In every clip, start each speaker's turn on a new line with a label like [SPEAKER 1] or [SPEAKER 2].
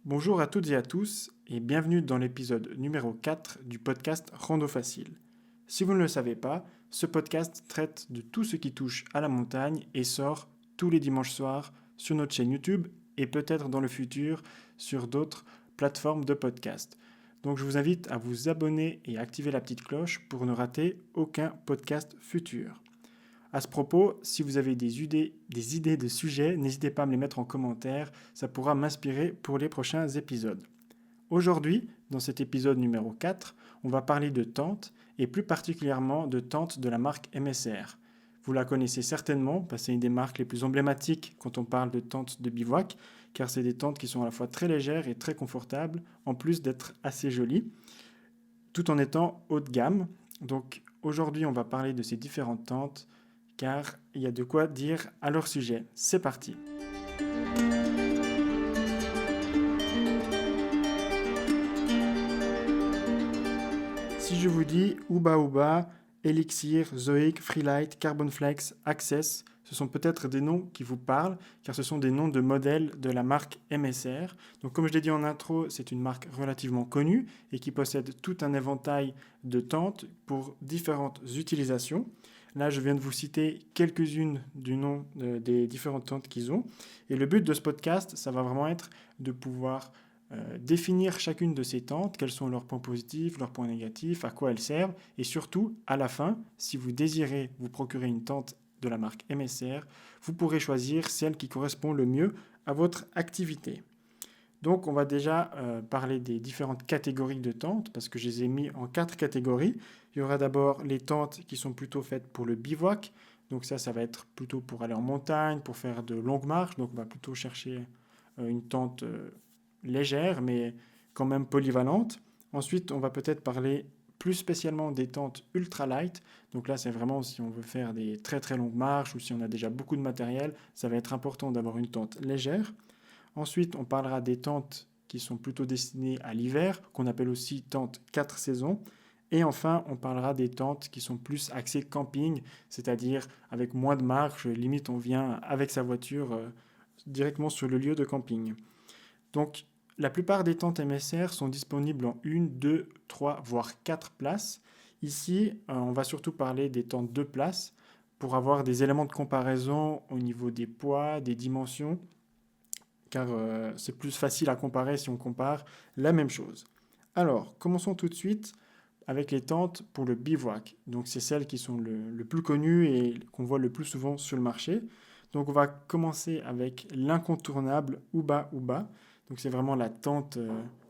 [SPEAKER 1] Bonjour à toutes et à tous et bienvenue dans l'épisode numéro 4 du podcast Rando Facile. Si vous ne le savez pas, ce podcast traite de tout ce qui touche à la montagne et sort tous les dimanches soirs sur notre chaîne YouTube et peut-être dans le futur sur d'autres plateformes de podcast. Donc je vous invite à vous abonner et activer la petite cloche pour ne rater aucun podcast futur. À ce propos, si vous avez des idées de sujets, n'hésitez pas à me les mettre en commentaire, ça pourra m'inspirer pour les prochains épisodes. Aujourd'hui, dans cet épisode numéro 4, on va parler de tentes et plus particulièrement de tentes de la marque MSR. Vous la connaissez certainement parce que c'est une des marques les plus emblématiques quand on parle de tentes de bivouac, car c'est des tentes qui sont à la fois très légères et très confortables, en plus d'être assez jolies, tout en étant haut de gamme. Donc aujourd'hui, on va parler de ces différentes tentes, car il y a de quoi dire à leur sujet. C'est parti. Si je vous dis Uba Uba, Elixir, Zoic, Freelight, Carbonflex, Access, ce sont peut-être des noms qui vous parlent, car ce sont des noms de modèles de la marque MSR. Donc comme je l'ai dit en intro, c'est une marque relativement connue et qui possède tout un éventail de tentes pour différentes utilisations. Là, je viens de vous citer quelques-unes du nom des différentes tentes qu'ils ont. Et le but de ce podcast, ça va vraiment être de pouvoir définir chacune de ces tentes, quels sont leurs points positifs, leurs points négatifs, à quoi elles servent, et surtout, à la fin, si vous désirez vous procurer une tente de la marque MSR, vous pourrez choisir celle qui correspond le mieux à votre activité. Donc on va déjà parler des différentes catégories de tentes, parce que je les ai mis en 4 catégories. Il y aura d'abord les tentes qui sont plutôt faites pour le bivouac, donc ça va être plutôt pour aller en montagne, pour faire de longues marches, donc on va plutôt chercher une tente légère, mais quand même polyvalente. Ensuite, on va peut-être parler plus spécialement des tentes ultralight. Donc là, c'est vraiment si on veut faire des très très longues marches ou si on a déjà beaucoup de matériel, ça va être important d'avoir une tente légère. Ensuite, on parlera des tentes qui sont plutôt destinées à l'hiver, qu'on appelle aussi tentes 4 saisons. Et enfin, on parlera des tentes qui sont plus axées camping, c'est-à-dire avec moins de marches, limite on vient avec sa voiture directement sur le lieu de camping. Donc, la plupart des tentes MSR sont disponibles en 1, 2, 3, voire 4 places. Ici, on va surtout parler des tentes 2 places pour avoir des éléments de comparaison au niveau des poids, des dimensions, car c'est plus facile à comparer si on compare la même chose. Alors, commençons tout de suite avec les tentes pour le bivouac. Donc, c'est celles qui sont le plus connues et qu'on voit le plus souvent sur le marché. Donc, on va commencer avec l'incontournable Uba Uba. Donc, c'est vraiment la tente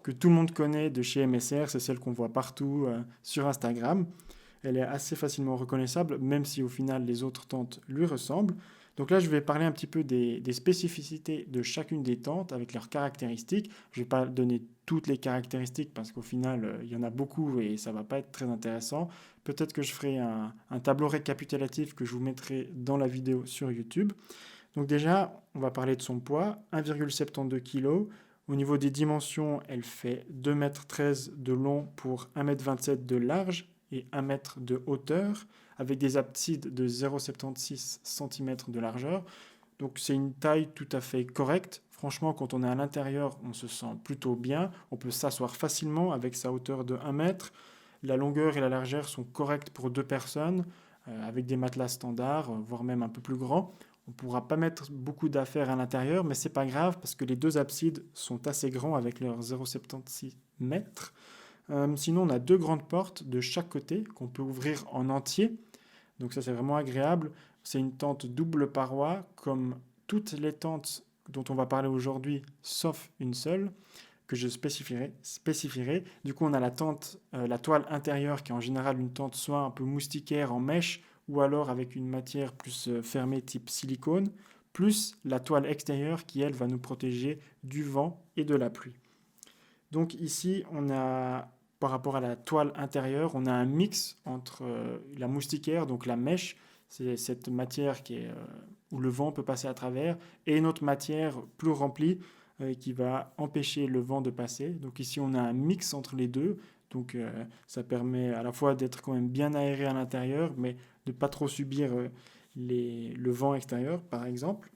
[SPEAKER 1] que tout le monde connaît de chez MSR. C'est celle qu'on voit partout sur Instagram. Elle est assez facilement reconnaissable, même si au final les autres tentes lui ressemblent. Donc là, je vais parler un petit peu des spécificités de chacune des tentes avec leurs caractéristiques. Je ne vais pas donner toutes les caractéristiques parce qu'au final, il y en a beaucoup et ça ne va pas être très intéressant. Peut-être que je ferai un tableau récapitulatif que je vous mettrai dans la vidéo sur YouTube. Donc déjà, on va parler de son poids, 1,72 kg. Au niveau des dimensions, elle fait 2,13 m de long pour 1,27 m de large et 1 m de hauteur, avec des absides de 0,76 cm de largeur. Donc c'est une taille tout à fait correcte. Franchement, quand on est à l'intérieur, on se sent plutôt bien. On peut s'asseoir facilement avec sa hauteur de 1 m. La longueur et la largeur sont correctes pour 2 personnes, avec des matelas standards, voire même un peu plus grands. On ne pourra pas mettre beaucoup d'affaires à l'intérieur, mais c'est pas grave parce que les deux absides sont assez grands avec leurs 0,76 m. Sinon, on a 2 grandes portes de chaque côté qu'on peut ouvrir en entier. Donc ça, c'est vraiment agréable. C'est une tente double paroi, comme toutes les tentes dont on va parler aujourd'hui, sauf une seule, que je spécifierai. Du coup, on a la toile intérieure, qui est en général une tente soit un peu moustiquaire en mèche, ou alors avec une matière plus fermée type silicone, plus la toile extérieure qui, elle, va nous protéger du vent et de la pluie. Donc ici, on a, par rapport à la toile intérieure, on a un mix entre la moustiquaire, donc la mèche, c'est cette matière où le vent peut passer à travers, et une autre matière plus remplie qui va empêcher le vent de passer. Donc ici, on a un mix entre les deux. Donc ça permet à la fois d'être quand même bien aéré à l'intérieur, mais de ne pas trop subir le vent extérieur, par exemple.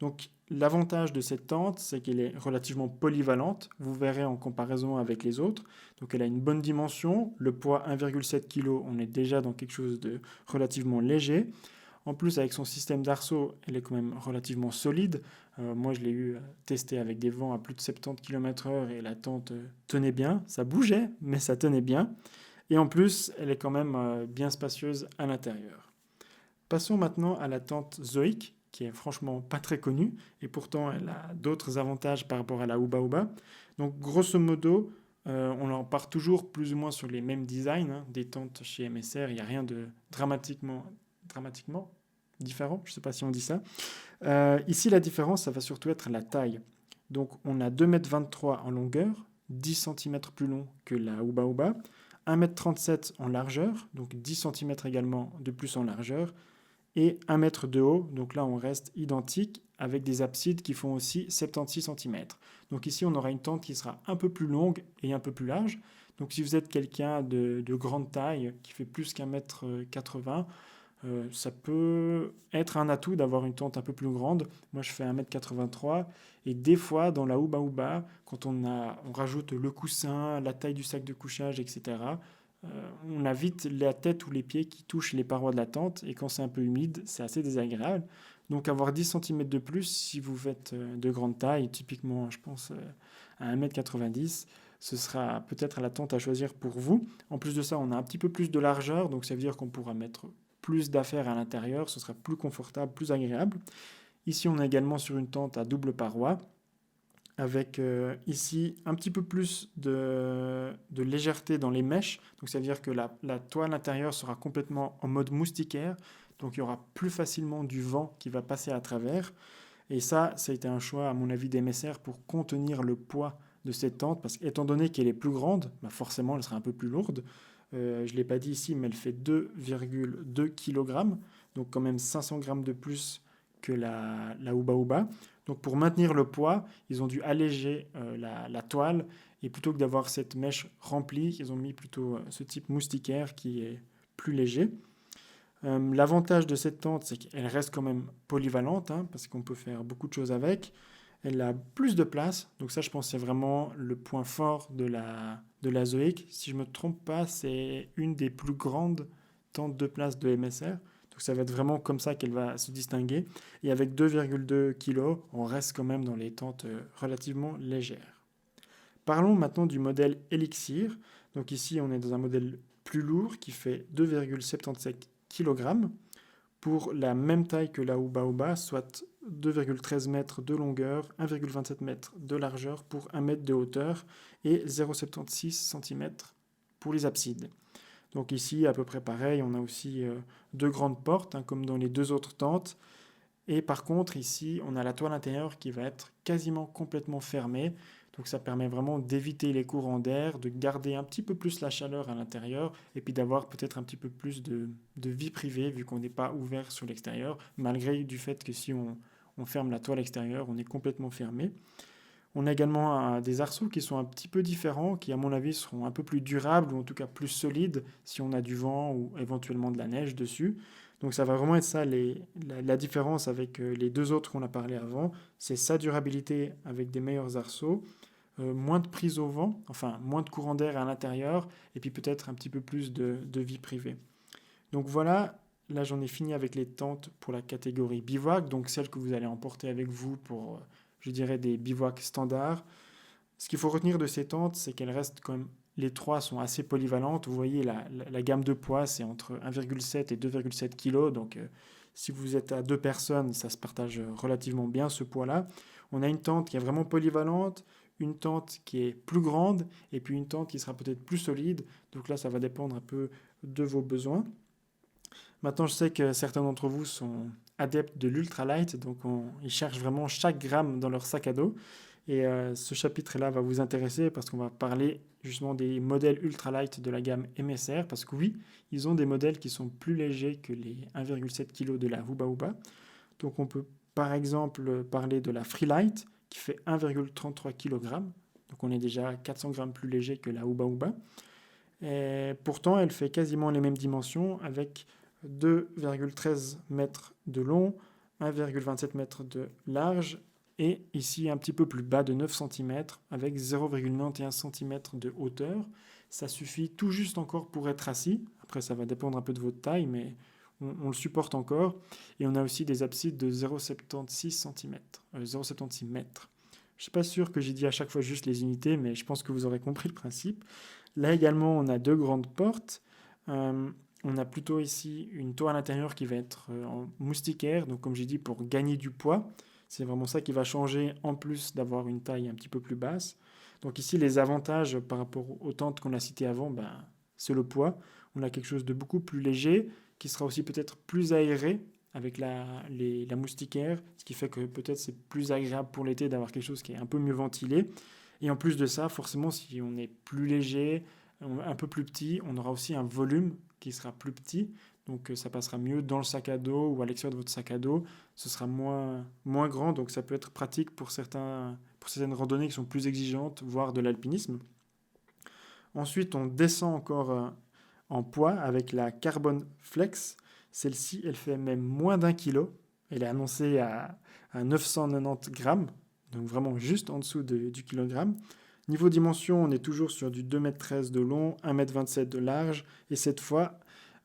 [SPEAKER 1] Donc L'avantage de cette tente, c'est qu'elle est relativement polyvalente. Vous verrez en comparaison avec les autres. Donc elle a une bonne dimension. Le poids 1,7 kg, on est déjà dans quelque chose de relativement léger. En plus, avec son système d'arceau, elle est quand même relativement solide. Moi, je l'ai eu testé avec des vents à plus de 70 km/h et la tente tenait bien. Ça bougeait, mais ça tenait bien. Et en plus, elle est quand même bien spacieuse à l'intérieur. Passons maintenant à la tente Zoic, qui est franchement pas très connue, et pourtant elle a d'autres avantages par rapport à la Uba Uba. Donc grosso modo, on en part toujours plus ou moins sur les mêmes designs, hein, des tentes chez MSR, il n'y a rien de dramatiquement différent, je ne sais pas si on dit ça. Ici, la différence, ça va surtout être la taille. Donc on a 2,23 m en longueur, 10 cm plus long que la Uba Uba, 1,37 m en largeur, donc 10 cm également de plus en largeur, et 1 mètre de haut, donc là on reste identique, avec des absides qui font aussi 76 cm. Donc ici on aura une tente qui sera un peu plus longue et un peu plus large. Donc si vous êtes quelqu'un de grande taille, qui fait plus qu'un mètre 80, ça peut être un atout d'avoir une tente un peu plus grande. Moi je fais 1,83 m et des fois dans la Uba Uba, quand on rajoute le coussin, la taille du sac de couchage, etc., on a vite la tête ou les pieds qui touchent les parois de la tente et quand c'est un peu humide, c'est assez désagréable. Donc avoir 10 cm de plus si vous faites de grande taille, typiquement je pense à 1,90 m, ce sera peut-être la tente à choisir pour vous. En plus de ça, on a un petit peu plus de largeur, donc ça veut dire qu'on pourra mettre plus d'affaires à l'intérieur, ce sera plus confortable, plus agréable. Ici, on est également sur une tente à double paroi, avec ici un petit peu plus de légèreté dans les mèches. Donc ça veut dire que la toile intérieure sera complètement en mode moustiquaire, donc il y aura plus facilement du vent qui va passer à travers. Et ça a été un choix, à mon avis, d'MSR pour contenir le poids de cette tente, parce qu'étant donné qu'elle est plus grande, bah forcément elle sera un peu plus lourde. Je ne l'ai pas dit ici, mais elle fait 2,2 kg, donc quand même 500 grammes de plus que la Uba Uba. Donc pour maintenir le poids, ils ont dû alléger la toile, et plutôt que d'avoir cette mèche remplie, ils ont mis plutôt ce type moustiquaire qui est plus léger. L'avantage de cette tente, c'est qu'elle reste quand même polyvalente, hein, parce qu'on peut faire beaucoup de choses avec. Elle a plus de place, donc ça je pense que c'est vraiment le point fort de la Zoic. Si je ne me trompe pas, c'est une des plus grandes tentes de place de MSR. Donc ça va être vraiment comme ça qu'elle va se distinguer. Et avec 2,2 kg, on reste quand même dans les tentes relativement légères. Parlons maintenant du modèle Elixir. Donc ici, on est dans un modèle plus lourd qui fait 2,77 kg pour la même taille que la Uba Uba, soit 2,13 m de longueur, 1,27 m de largeur pour 1 m de hauteur et 0,76 cm pour les absides. Donc ici, à peu près pareil, on a aussi deux grandes portes, hein, comme dans les deux autres tentes. Et par contre, ici, on a la toile intérieure qui va être quasiment complètement fermée. Donc ça permet vraiment d'éviter les courants d'air, de garder un petit peu plus la chaleur à l'intérieur et puis d'avoir peut-être un petit peu plus de vie privée vu qu'on n'est pas ouvert sur l'extérieur, malgré du fait que si on ferme la toile extérieure, on est complètement fermé. On a également des arceaux qui sont un petit peu différents, qui à mon avis seront un peu plus durables ou en tout cas plus solides si on a du vent ou éventuellement de la neige dessus. Donc ça va vraiment être ça la différence avec les deux autres qu'on a parlé avant, c'est sa durabilité avec des meilleurs arceaux, moins de prise au vent, enfin moins de courant d'air à l'intérieur et puis peut-être un petit peu plus de vie privée. Donc voilà, là j'en ai fini avec les tentes pour la catégorie bivouac, donc celles que vous allez emporter avec vous pour je dirais des bivouacs standards. Ce qu'il faut retenir de ces tentes, c'est qu'elles restent quand même, les trois sont assez polyvalentes. Vous voyez, la gamme de poids, c'est entre 1,7 et 2,7 kg. Donc, si vous êtes à deux personnes, ça se partage relativement bien ce poids-là. On a une tente qui est vraiment polyvalente, une tente qui est plus grande, et puis une tente qui sera peut-être plus solide. Donc là, ça va dépendre un peu de vos besoins. Maintenant, je sais que certains d'entre vous sont adeptes de l'ultralight, donc ils cherchent vraiment chaque gramme dans leur sac à dos. Et ce chapitre-là va vous intéresser parce qu'on va parler justement des modèles ultralight de la gamme MSR, parce que oui, ils ont des modèles qui sont plus légers que les 1,7 kg de la Uba Uba. Donc on peut par exemple parler de la Freelight qui fait 1,33 kg. Donc on est déjà 400 grammes plus léger que la Uba Uba. Et pourtant, elle fait quasiment les mêmes dimensions avec 2,13 mètres de long, 1,27 mètres de large et ici un petit peu plus bas de 9 cm avec 0,91 cm de hauteur. Ça suffit tout juste encore pour être assis. Après, ça va dépendre un peu de votre taille, mais on le supporte encore. Et on a aussi des absides de 0,76 cm, 0,76 mètres. Je ne suis pas sûr que j'ai dit à chaque fois juste les unités, mais je pense que vous aurez compris le principe. Là également, on a deux grandes portes. On a plutôt ici une tour à l'intérieur qui va être en moustiquaire, donc comme j'ai dit, pour gagner du poids. C'est vraiment ça qui va changer, en plus d'avoir une taille un petit peu plus basse. Donc ici, les avantages par rapport aux tentes qu'on a citées avant, c'est le poids. On a quelque chose de beaucoup plus léger, qui sera aussi peut-être plus aéré avec la moustiquaire, ce qui fait que peut-être c'est plus agréable pour l'été d'avoir quelque chose qui est un peu mieux ventilé. Et en plus de ça, forcément, si on est plus léger, un peu plus petit, on aura aussi un volume qui sera plus petit. Donc ça passera mieux dans le sac à dos ou à l'extérieur de votre sac à dos. Ce sera moins grand, donc ça peut être pratique pour certaines randonnées qui sont plus exigeantes, voire de l'alpinisme. Ensuite, on descend encore en poids avec la Carbon Flex. Celle-ci, elle fait même moins d'1 kg. Elle est annoncée à 990 grammes, donc vraiment juste en dessous du kilogramme. Niveau dimension, on est toujours sur du 2,13 m de long, 1,27 m de large, et cette fois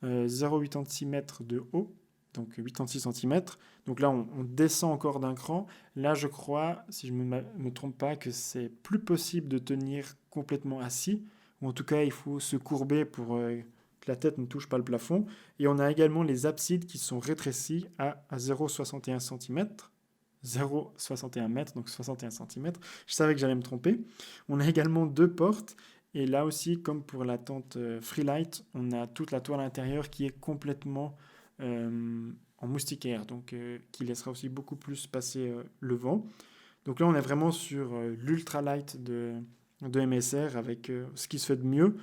[SPEAKER 1] 0,86 m de haut, donc 86 cm. Donc là, on descend encore d'un cran. Là, je crois, si je ne me trompe pas, que c'est plus possible de tenir complètement assis, ou en tout cas, il faut se courber pour que la tête ne touche pas le plafond. Et on a également les absides qui sont rétrécies à 0,61 cm. 0,61 m, donc 61 cm. Je savais que j'allais me tromper. On a également deux portes. Et là aussi, comme pour la tente Freelite, on a toute la toile intérieure qui est complètement en moustiquaire, donc qui laissera aussi beaucoup plus passer le vent. Donc là, on est vraiment sur l'ultralight de MSR avec ce qui se fait de mieux.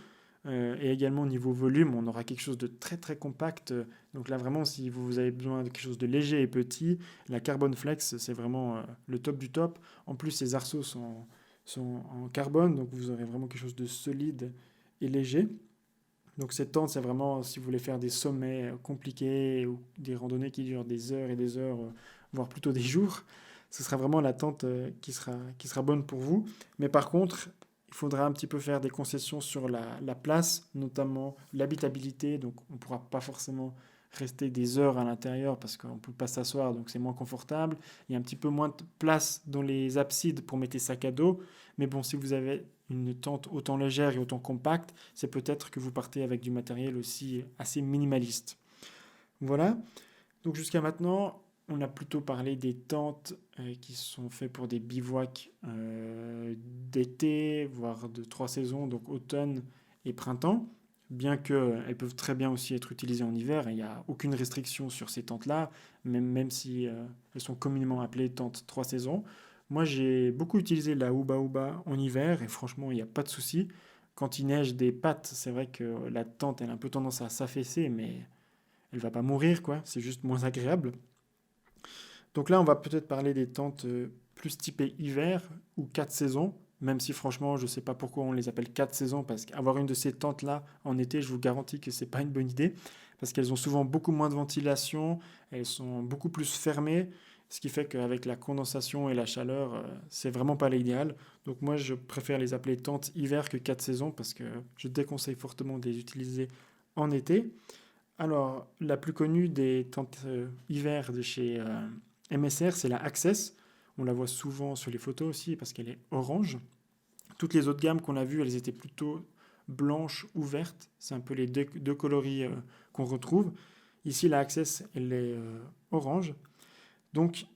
[SPEAKER 1] Et également au niveau volume, on aura quelque chose de très très compact. Donc là vraiment, si vous avez besoin de quelque chose de léger et petit, la Carbon Flex, c'est vraiment le top du top. En plus, ces arceaux sont en carbone, donc vous aurez vraiment quelque chose de solide et léger. Donc cette tente, c'est vraiment si vous voulez faire des sommets compliqués ou des randonnées qui durent des heures et des heures, voire plutôt des jours, ce sera vraiment la tente qui sera bonne pour vous. Mais par contre, il faudra un petit peu faire des concessions sur la place, notamment l'habitabilité. Donc on ne pourra pas forcément rester des heures à l'intérieur parce qu'on ne peut pas s'asseoir, donc c'est moins confortable. Il y a un petit peu moins de place dans les absides pour mettre les sacs à dos. Mais bon, si vous avez une tente autant légère et autant compacte, c'est peut-être que vous partez avec du matériel aussi assez minimaliste. Voilà. Donc jusqu'à maintenant, on a plutôt parlé des tentes qui sont faites pour des bivouacs d'été, voire de 3 saisons, donc automne et printemps. Bien qu'elles peuvent très bien aussi être utilisées en hiver, il n'y a aucune restriction sur ces tentes-là, même si elles sont communément appelées tentes 3 saisons. Moi, j'ai beaucoup utilisé la Huba Huba en hiver et franchement, il n'y a pas de souci. Quand il neige des pattes, c'est vrai que la tente, elle a un peu tendance à s'affaisser, mais elle va pas mourir, quoi. C'est juste moins agréable. Donc là, on va peut-être parler des tentes plus typées hiver ou 4 saisons, même si franchement, je ne sais pas pourquoi on les appelle 4 saisons, parce qu'avoir une de ces tentes-là en été, je vous garantis que ce n'est pas une bonne idée, parce qu'elles ont souvent beaucoup moins de ventilation, elles sont beaucoup plus fermées, ce qui fait qu'avec la condensation et la chaleur, c'est vraiment pas l'idéal. Donc moi, je préfère les appeler tentes hiver que 4 saisons, parce que je déconseille fortement de les utiliser en été. Alors, la plus connue des tentes hiver de chez MSR, c'est la Access. On la voit souvent sur les photos aussi parce qu'elle est orange. Toutes les autres gammes qu'on a vues, elles étaient plutôt blanches ou vertes. C'est un peu les deux coloris qu'on retrouve. Ici, la Access, elle est orange. Donc,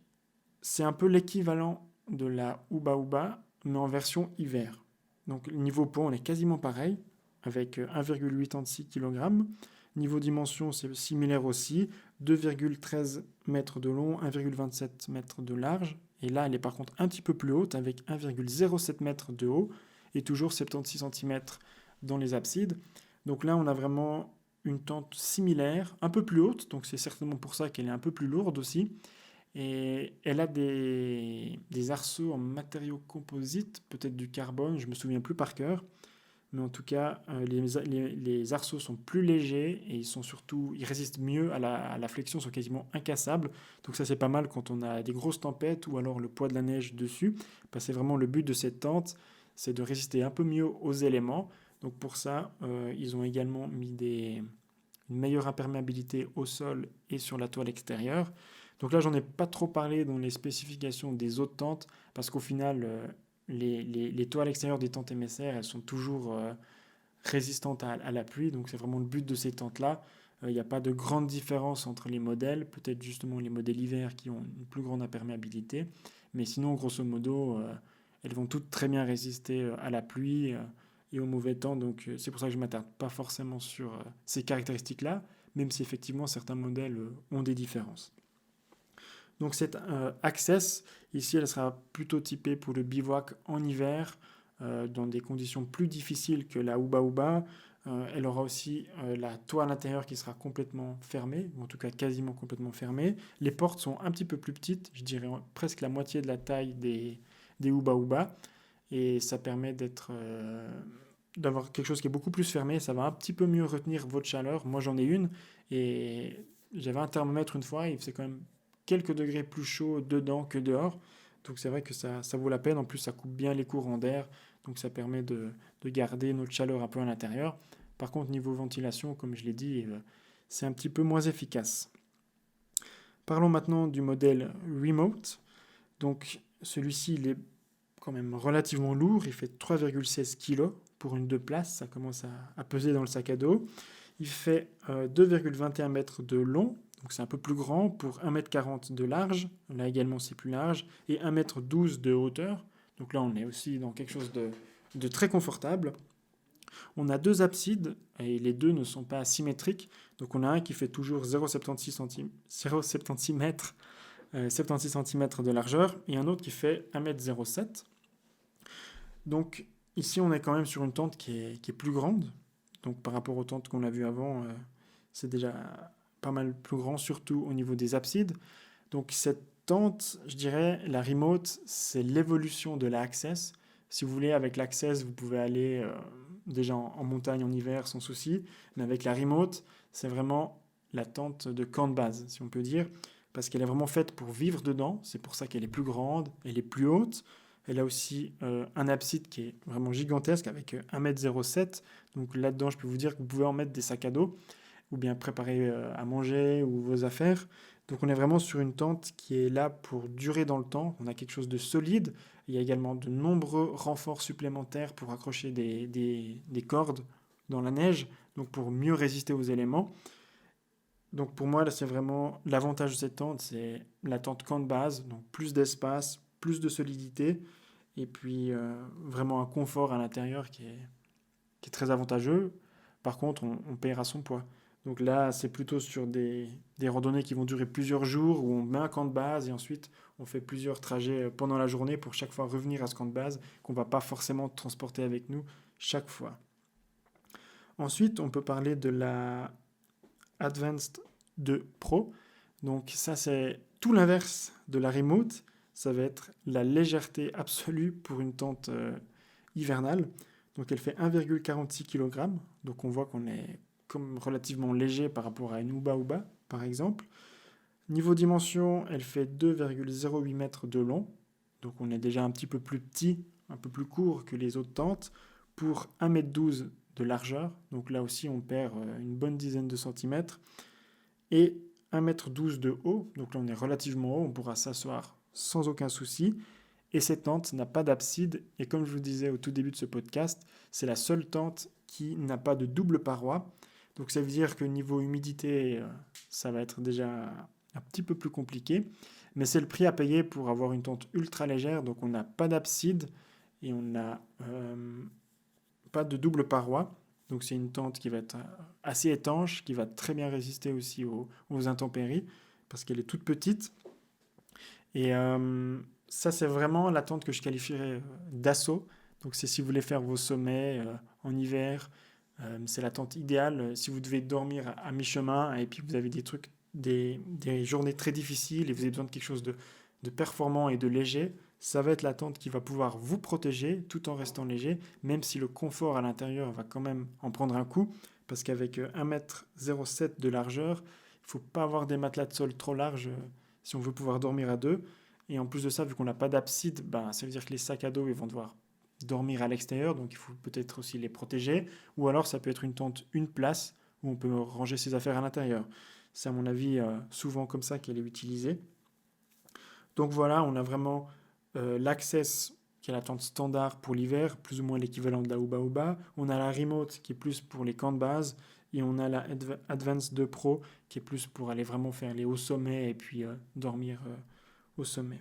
[SPEAKER 1] c'est un peu l'équivalent de la Huba Huba, mais en version hiver. Donc, niveau poids, on est quasiment pareil, avec 1,86 kg. Niveau dimension, c'est similaire aussi, 2,13 mètres de long, 1,27 mètres de large. Et là, elle est par contre un petit peu plus haute, avec 1,07 mètres de haut, et toujours 76 cm dans les absides. Donc là, on a vraiment une tente similaire, un peu plus haute, donc c'est certainement pour ça qu'elle est un peu plus lourde aussi. Et elle a des arceaux en matériaux composites, peut-être du carbone, je ne me souviens plus par cœur. mais en tout cas, les arceaux sont plus légers et ils résistent mieux à la flexion, sont quasiment incassables. Donc ça, c'est pas mal quand on a des grosses tempêtes ou alors le poids de la neige dessus, parce que c'est vraiment le but de cette tente, c'est de résister un peu mieux aux éléments. Donc pour ça, ils ont également mis une meilleure imperméabilité au sol et sur la toile extérieure. Donc là, j'en ai pas trop parlé dans les spécifications des autres tentes, parce qu'au final, les toiles extérieures des tentes MSR, elles sont toujours résistantes à la pluie, donc c'est vraiment le but de ces tentes-là. Il n'y a pas de grande différence entre les modèles, peut-être justement les modèles hiver qui ont une plus grande imperméabilité, mais sinon, grosso modo, elles vont toutes très bien résister à la pluie et au mauvais temps, donc c'est pour ça que je ne m'attarde pas forcément sur ces caractéristiques-là, même si effectivement certains modèles ont des différences. Donc cette Access, ici, elle sera plutôt typée pour le bivouac en hiver, dans des conditions plus difficiles que la Uba Uba. Elle aura aussi la toile intérieure qui sera complètement fermée, ou en tout cas quasiment complètement fermée. Les portes sont un petit peu plus petites, je dirais presque la moitié de la taille des Uba Uba, et ça permet d'avoir quelque chose qui est beaucoup plus fermé. Ça va un petit peu mieux retenir votre chaleur. Moi, j'en ai une, et j'avais un thermomètre une fois, et il faisait quand même quelques degrés plus chaud dedans que dehors. Donc c'est vrai que ça vaut la peine. En plus, ça coupe bien les courants d'air. Donc ça permet de garder notre chaleur un peu à l'intérieur. Par contre, niveau ventilation, comme je l'ai dit, c'est un petit peu moins efficace. Parlons maintenant du modèle Remote. Donc celui-ci, il est quand même relativement lourd. Il fait 3,16 kg pour une 2 places. Ça commence à peser dans le sac à dos. Il fait 2,21 m de long. Donc c'est un peu plus grand pour 1,40 m de large. Là également c'est plus large. Et 1,12 m de hauteur. Donc là on est aussi dans quelque chose de très confortable. On a deux absides et les deux ne sont pas symétriques. Donc on a un qui fait toujours 0,76 cm, 76 cm de largeur et un autre qui fait 1,07 m. Donc ici on est quand même sur une tente qui est plus grande. Donc par rapport aux tentes qu'on a vues avant, c'est déjà pas mal plus grand, surtout au niveau des absides. Donc cette tente, je dirais, la Remote, c'est l'évolution de la Access. Si vous voulez, avec l'Access, vous pouvez aller déjà en montagne en hiver sans souci, mais avec la Remote, c'est vraiment la tente de camp de base, si on peut dire, parce qu'elle est vraiment faite pour vivre dedans. C'est pour ça qu'elle est plus grande, elle est plus haute. Elle a aussi un abside qui est vraiment gigantesque avec 1,07 m. Donc là-dedans, je peux vous dire que vous pouvez en mettre des sacs à dos ou bien préparer à manger ou vos affaires. Donc on est vraiment sur une tente qui est là pour durer dans le temps. On a quelque chose de solide. Il y a également de nombreux renforts supplémentaires pour accrocher des cordes dans la neige, donc pour mieux résister aux éléments. Donc pour moi, là, c'est vraiment l'avantage de cette tente, c'est la tente camp de base, donc plus d'espace, plus de solidité, et puis vraiment un confort à l'intérieur qui est très avantageux. Par contre, on paiera son poids. Donc là, c'est plutôt sur des randonnées qui vont durer plusieurs jours, où on met un camp de base et ensuite on fait plusieurs trajets pendant la journée pour chaque fois revenir à ce camp de base qu'on ne va pas forcément transporter avec nous chaque fois. Ensuite, on peut parler de la Advanced 2 Pro. Donc ça, c'est tout l'inverse de la Remote. Ça va être la légèreté absolue pour une tente hivernale. Donc elle fait 1,46 kg. Donc on voit qu'on est comme relativement léger par rapport à une Uba Uba, par exemple. Niveau dimension, elle fait 2,08 m de long. Donc on est déjà un petit peu plus petit, un peu plus court que les autres tentes, pour 1,12 m de largeur. Donc là aussi, on perd une bonne dizaine de centimètres. Et 1,12 m de haut. Donc là, on est relativement haut. On pourra s'asseoir sans aucun souci. Et cette tente n'a pas d'abside. Et comme je vous disais au tout début de ce podcast, c'est la seule tente qui n'a pas de double paroi. Donc ça veut dire que niveau humidité, ça va être déjà un petit peu plus compliqué. Mais c'est le prix à payer pour avoir une tente ultra légère. Donc on n'a pas d'abside et on n'a pas de double paroi. Donc c'est une tente qui va être assez étanche, qui va très bien résister aussi aux intempéries, parce qu'elle est toute petite. Et ça, c'est vraiment la tente que je qualifierais d'assaut. Donc c'est si vous voulez faire vos sommets en hiver, c'est la tente idéale. Si vous devez dormir à mi-chemin et puis vous avez des journées très difficiles et vous avez besoin de quelque chose de performant et de léger, ça va être la tente qui va pouvoir vous protéger tout en restant léger, même si le confort à l'intérieur va quand même en prendre un coup, parce qu'avec 1,07 m de largeur, il ne faut pas avoir des matelas de sol trop larges si on veut pouvoir dormir à deux. Et en plus de ça, vu qu'on n'a pas d'abside, ça veut dire que les sacs à dos ils vont devoir dormir à l'extérieur, donc il faut peut-être aussi les protéger. Ou alors ça peut être une tente une place où on peut ranger ses affaires à l'intérieur. C'est à mon avis souvent comme ça qu'elle est utilisée. Donc voilà, on a vraiment l'Access qui est la tente standard pour l'hiver, plus ou moins l'équivalent de la Uba Uba. On a la Remote qui est plus pour les camps de base. Et on a la Advance 2 Pro qui est plus pour aller vraiment faire les hauts sommets et puis dormir au sommet.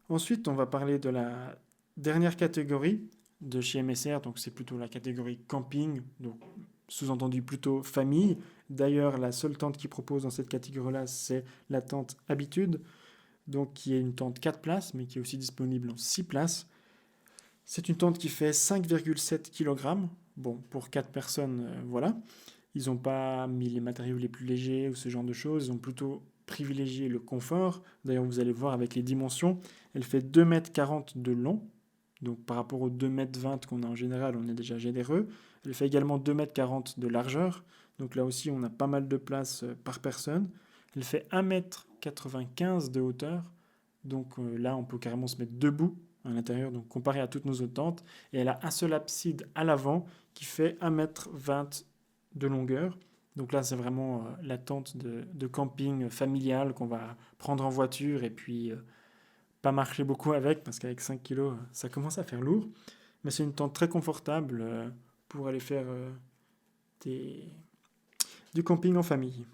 [SPEAKER 1] Ensuite, on va parler de la dernière catégorie de chez MSR. Donc c'est plutôt la catégorie camping, donc sous-entendu plutôt famille. D'ailleurs, la seule tente qu'ils proposent dans cette catégorie-là, c'est la tente Habitude, donc qui est une tente 4 places, mais qui est aussi disponible en 6 places. C'est une tente qui fait 5,7 kg. Bon, pour 4 personnes, voilà. Ils n'ont pas mis les matériaux les plus légers ou ce genre de choses. Ils ont plutôt privilégié le confort. D'ailleurs, vous allez voir avec les dimensions. Elle fait 2,40 m de long. Donc par rapport aux 2,20 m qu'on a en général, on est déjà généreux. Elle fait également 2,40 m de largeur. Donc là aussi, on a pas mal de place par personne. Elle fait 1,95 m de hauteur. Donc là, on peut carrément se mettre debout à l'intérieur, donc comparé à toutes nos autres tentes. Et elle a un seul abside à l'avant qui fait 1,20 m de longueur. Donc là, c'est vraiment la tente de camping familiale qu'on va prendre en voiture et puis pas marcher beaucoup avec, parce qu'avec 5 kilos, ça commence à faire lourd. Mais c'est une tente très confortable pour aller faire du camping en famille.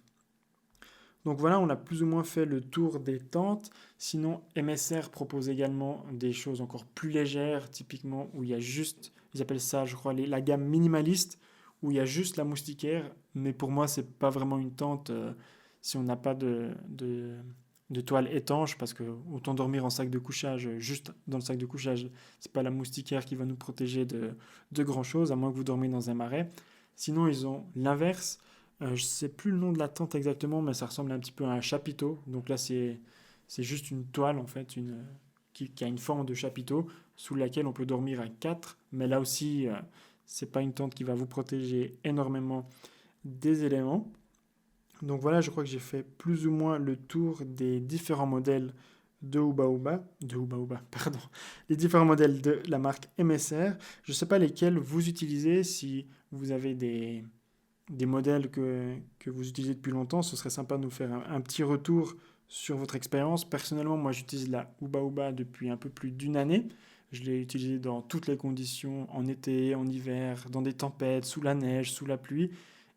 [SPEAKER 1] Donc voilà, on a plus ou moins fait le tour des tentes. Sinon, MSR propose également des choses encore plus légères, typiquement où il y a juste, ils appellent ça, je crois, la gamme minimaliste, où il y a juste la moustiquaire. Mais pour moi, c'est pas vraiment une tente si on n'a pas de toile étanche, parce que autant dormir en sac de couchage, juste dans le sac de couchage, c'est pas la moustiquaire qui va nous protéger de grand chose, à moins que vous dormiez dans un marais. Sinon, ils ont l'inverse. Je ne sais plus le nom de la tente exactement, mais ça ressemble un petit peu à un chapiteau. Donc là, c'est juste une toile, en fait, qui a une forme de chapiteau, sous laquelle on peut dormir à 4. Mais là aussi, ce n'est pas une tente qui va vous protéger énormément des éléments. Donc voilà, je crois que j'ai fait plus ou moins le tour des différents modèles de Uba Uba, pardon, les différents modèles de la marque MSR. Je ne sais pas lesquels vous utilisez, si vous avez des modèles que vous utilisez depuis longtemps, ce serait sympa de nous faire un petit retour sur votre expérience. Personnellement, moi, j'utilise la Uba Uba depuis un peu plus d'une année. Je l'ai utilisée dans toutes les conditions, en été, en hiver, dans des tempêtes, sous la neige, sous la pluie,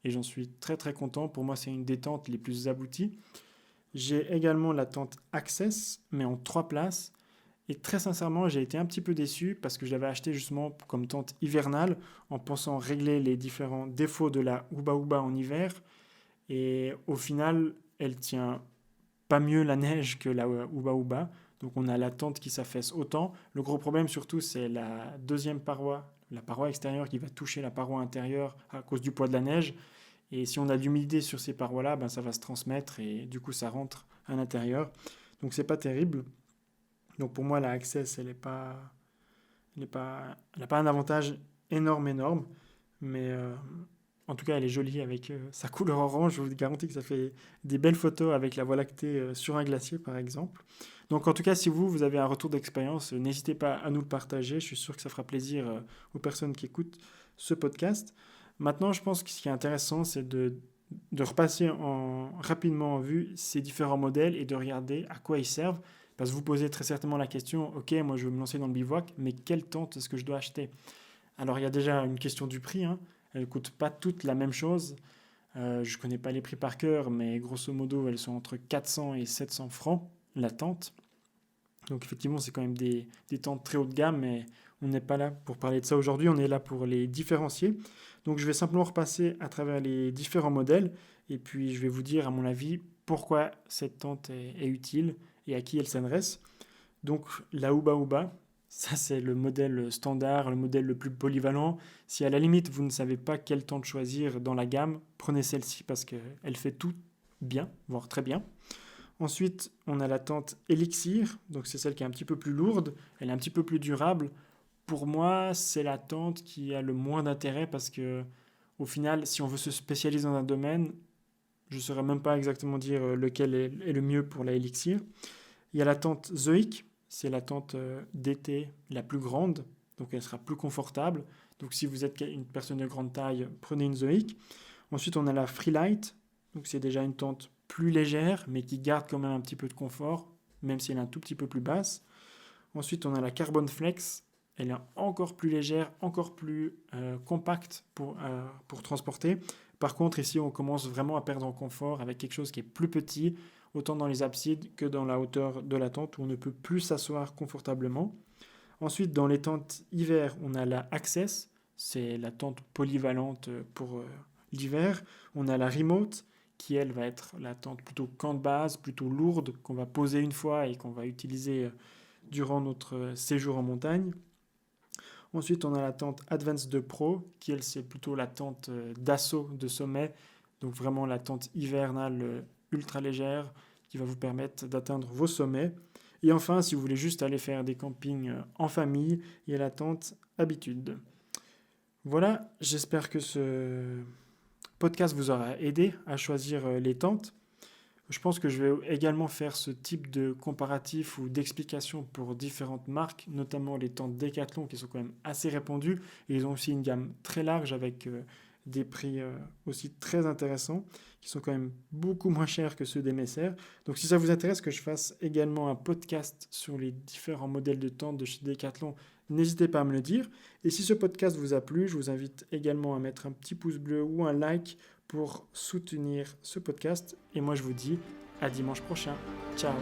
[SPEAKER 1] et j'en suis très très content. Pour moi, c'est une des tentes les plus abouties. J'ai également la tente Access, mais en 3 places. Et très sincèrement, j'ai été un petit peu déçu parce que je l'avais acheté justement comme tente hivernale en pensant régler les différents défauts de la Uba Uba en hiver. Et au final, elle tient pas mieux la neige que la Uba Uba. Donc on a la tente qui s'affaisse autant. Le gros problème surtout, c'est la deuxième paroi, la paroi extérieure qui va toucher la paroi intérieure à cause du poids de la neige. Et si on a de l'humidité sur ces parois-là, ça va se transmettre et du coup ça rentre à l'intérieur. Donc c'est pas terrible. Donc pour moi, la Access, elle n'a pas un avantage énorme, mais en tout cas, elle est jolie avec sa couleur orange. Je vous garantis que ça fait des belles photos avec la Voie lactée sur un glacier, par exemple. Donc en tout cas, si vous avez un retour d'expérience, n'hésitez pas à nous le partager. Je suis sûr que ça fera plaisir aux personnes qui écoutent ce podcast. Maintenant, je pense que ce qui est intéressant, c'est de repasser rapidement en vue ces différents modèles et de regarder à quoi ils servent. Parce que vous posez très certainement la question, ok, moi je veux me lancer dans le bivouac, mais quelle tente est-ce que je dois acheter? Alors il y a déjà une question du prix, hein. Elles ne coûtent pas toutes la même chose. Je ne connais pas les prix par cœur, mais grosso modo, elles sont entre 400 et 700 francs la tente. Donc effectivement, c'est quand même des tentes très haut de gamme, mais on n'est pas là pour parler de ça aujourd'hui, on est là pour les différencier. Donc je vais simplement repasser à travers les différents modèles, et puis je vais vous dire, à mon avis, pourquoi cette tente est utile et à qui elle s'adresse. Donc la Uba Uba, ça c'est le modèle standard, le modèle le plus polyvalent. Si à la limite vous ne savez pas quelle tente choisir dans la gamme, prenez celle-ci parce qu'elle fait tout bien, voire très bien. Ensuite, on a la tente Elixir, donc c'est celle qui est un petit peu plus lourde, elle est un petit peu plus durable. Pour moi, c'est la tente qui a le moins d'intérêt parce que, au final, si on veut se spécialiser dans un domaine, je ne saurais même pas exactement dire lequel est le mieux pour la Elixir. Il y a la tente Zoic, c'est la tente d'été la plus grande, donc elle sera plus confortable. Donc si vous êtes une personne de grande taille, prenez une Zoic. Ensuite, on a la Freelite, donc c'est déjà une tente plus légère, mais qui garde quand même un petit peu de confort, même si elle est un tout petit peu plus basse. Ensuite, on a la Carbon Flex, elle est encore plus légère, encore plus compacte pour transporter. Par contre, ici, on commence vraiment à perdre en confort avec quelque chose qui est plus petit, autant dans les absides que dans la hauteur de la tente, où on ne peut plus s'asseoir confortablement. Ensuite, dans les tentes hiver, on a la Access, c'est la tente polyvalente pour l'hiver. On a la Remote, qui elle va être la tente plutôt camp de base, plutôt lourde, qu'on va poser une fois et qu'on va utiliser durant notre séjour en montagne. Ensuite, on a la tente Advance 2 Pro, qui elle, c'est plutôt la tente d'assaut de sommet, donc vraiment la tente hivernale ultra légère, qui va vous permettre d'atteindre vos sommets. Et enfin, si vous voulez juste aller faire des campings en famille, il y a la tente Habitude. Voilà, j'espère que ce podcast vous aura aidé à choisir les tentes. Je pense que je vais également faire ce type de comparatif ou d'explication pour différentes marques, notamment les tentes Decathlon qui sont quand même assez répandues. Et ils ont aussi une gamme très large avec des prix aussi très intéressants qui sont quand même beaucoup moins chers que ceux des Messer. Donc si ça vous intéresse que je fasse également un podcast sur les différents modèles de tentes de chez Decathlon, n'hésitez pas à me le dire. Et si ce podcast vous a plu, je vous invite également à mettre un petit pouce bleu ou un like pour soutenir ce podcast. Et moi, je vous dis à dimanche prochain. Ciao!